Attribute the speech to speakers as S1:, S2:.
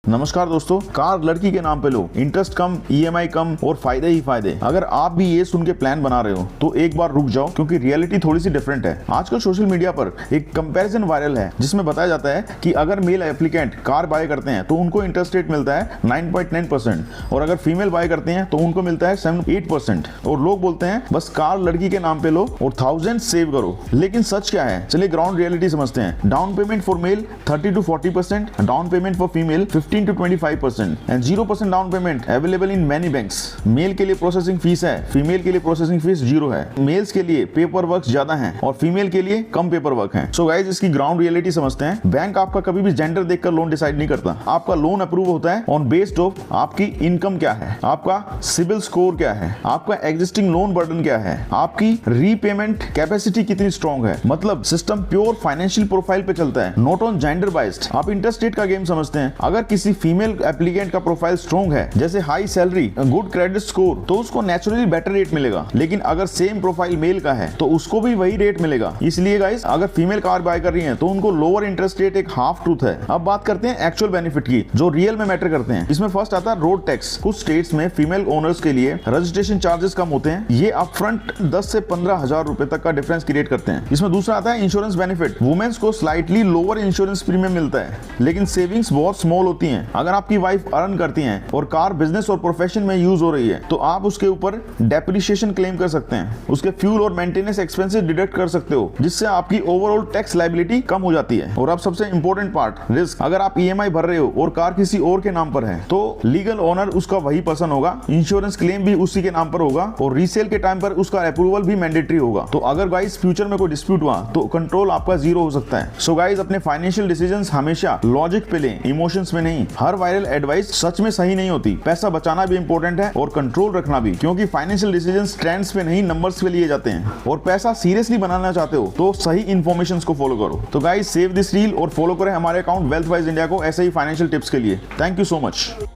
S1: नमस्कार दोस्तों, कार लड़की के नाम पे लो, इंटरेस्ट कम, ईएमआई कम और फायदे ही फायदे। अगर आप भी ये सुन के प्लान बना रहे हो तो एक बार रुक जाओ, क्योंकि रियलिटी थोड़ी सी डिफरेंट है। आजकल सोशल मीडिया पर एक कंपैरिजन वायरल है जिसमें बताया जाता है कि अगर मेल एप्लीकेंट कार बाय करते हैं तो उनको इंटरेस्ट रेट मिलता है 9.9% और अगर फीमेल बाय करते हैं तो उनको मिलता है 7.8%। और लोग बोलते हैं बस कार लड़की के नाम पे लो और 1000 सेव करो। लेकिन सच क्या है, चलिए ग्राउंड रियलिटी समझते हैं। Down payment for male 30 to 40%, down payment for female 15 to 25% and 0% down payment available in many banks. Male के लिए प्रोसेसिंग फीस है, फीमेल के लिए प्रोसेसिंग फीस 0 है। मेल्स के लिए पेपर वर्क ज्यादा है और फीमेल के लिए कम पेपर वर्क है। सो गाइस, इसकी ग्राउंड रियलिटी समझते हैं। बैंक आपका कभी भी जेंडर देखकर लोन डिसाइड नहीं करता। आपका लोन अप्रूव होता है ऑन बेस्ड ऑफ आपकी इनकम क्या है, आपका सिबिल स्कोर क्या है, आपका एग्जिस्टिंग लोन बर्डन क्या है, आपकी रीपेमेंट कैपेसिटी कितनी स्ट्रॉन्ग है। मतलब सिस्टम प्योर फाइनेंशियल प्रोफाइल पे चलता है, नॉट ऑन जेंडर बाइस्ड। आप इंटरेस्ट रेट का गेम समझते हैं। अगर किसी फीमेल एप्लीकेंट का प्रोफाइल स्ट्रॉन्ग है, जैसे high salary, good credit score, तो उसको नेचुरली बेटर रेट मिलेगा। लेकिन अगर सेम प्रोफाइल मेल का है तो उसको भी वही रेट मिलेगा। इसलिए गाइस, अगर फीमेल कार बाय कर रही है तो उनको लोअर इंटरेस्ट रेट एक हाफ ट्रूथ है। अब बात करते हैं एक्चुअल बेनिफिट की, जो रियल में मैटर करते हैं। इसमें फर्स्ट आता है रोड टैक्स। कुछ स्टेट्स में फीमेल ओनर्स के लिए रजिस्ट्रेशन चार्जेस कम होते हैं। ये अपफ्रंट 10 से 15,000 रुपए तक का डिफरेंस क्रिएट करते हैं। इसमें दूसरा आता है इंश्योरेंस बेनिफिट। वुमेन्स को स्लाइटली लोअर इंश्योरेंस प्रीमियम मिलता है, लेकिन सेविंग्स बहुत स्मॉल होती हैं। अगर आपकी वाइफ अर्न करती हैं और कार बिजनेस और प्रोफेशन में यूज हो रही है तो आप उसके ऊपर डेप्रिसिएशन क्लेम कर सकते हैं। उसके फ्यूल और मेंटेनेंस एक्सपेंसेस डिडक्ट कर सकते हो, जिससे आपकी ओवरऑल टैक्स लायबिलिटी कम हो जाती है। और अब सबसे इंपॉर्टेंट पार्ट, रिस्क। अगर आप ईएमआई भर रहे हो और कार किसी और के नाम पर है तो लीगल ओनर उसका वही पर्सन होगा, इंश्योरेंस क्लेम भी उसी के नाम पर होगा और रीसेल के टाइम पर उसका अप्रूवल भी मैंडेटरी होगा। तो अगर गाइस फ्यूचर में कोई डिस्प्यूट हुआ तो कंट्रोल आपका 0 हो सकता है। सो गाइस, अपने फाइनेंशियल डिसीजंस हमेशा लॉजिक पे लें, इमोशंस में नहीं। हर वायरल एडवाइस सच में सही नहीं होती। पैसा बचाना भी इंपॉर्टेंट है और कंट्रोल रखना भी, क्योंकि फाइनेंशियल डिसीजंस ट्रेंड्स पे नहीं, नंबर्स पे लिए जाते हैं। और पैसा सीरियसली बनाना चाहते हो तो सही इन्फॉर्मेशंस को फॉलो करो। तो गाइस, सेव दिस रील और फॉलो करें हमारे अकाउंट वेल्थ वाइज इंडिया को ऐसे ही फाइनेंशियल टिप्स के लिए। Thank you so much.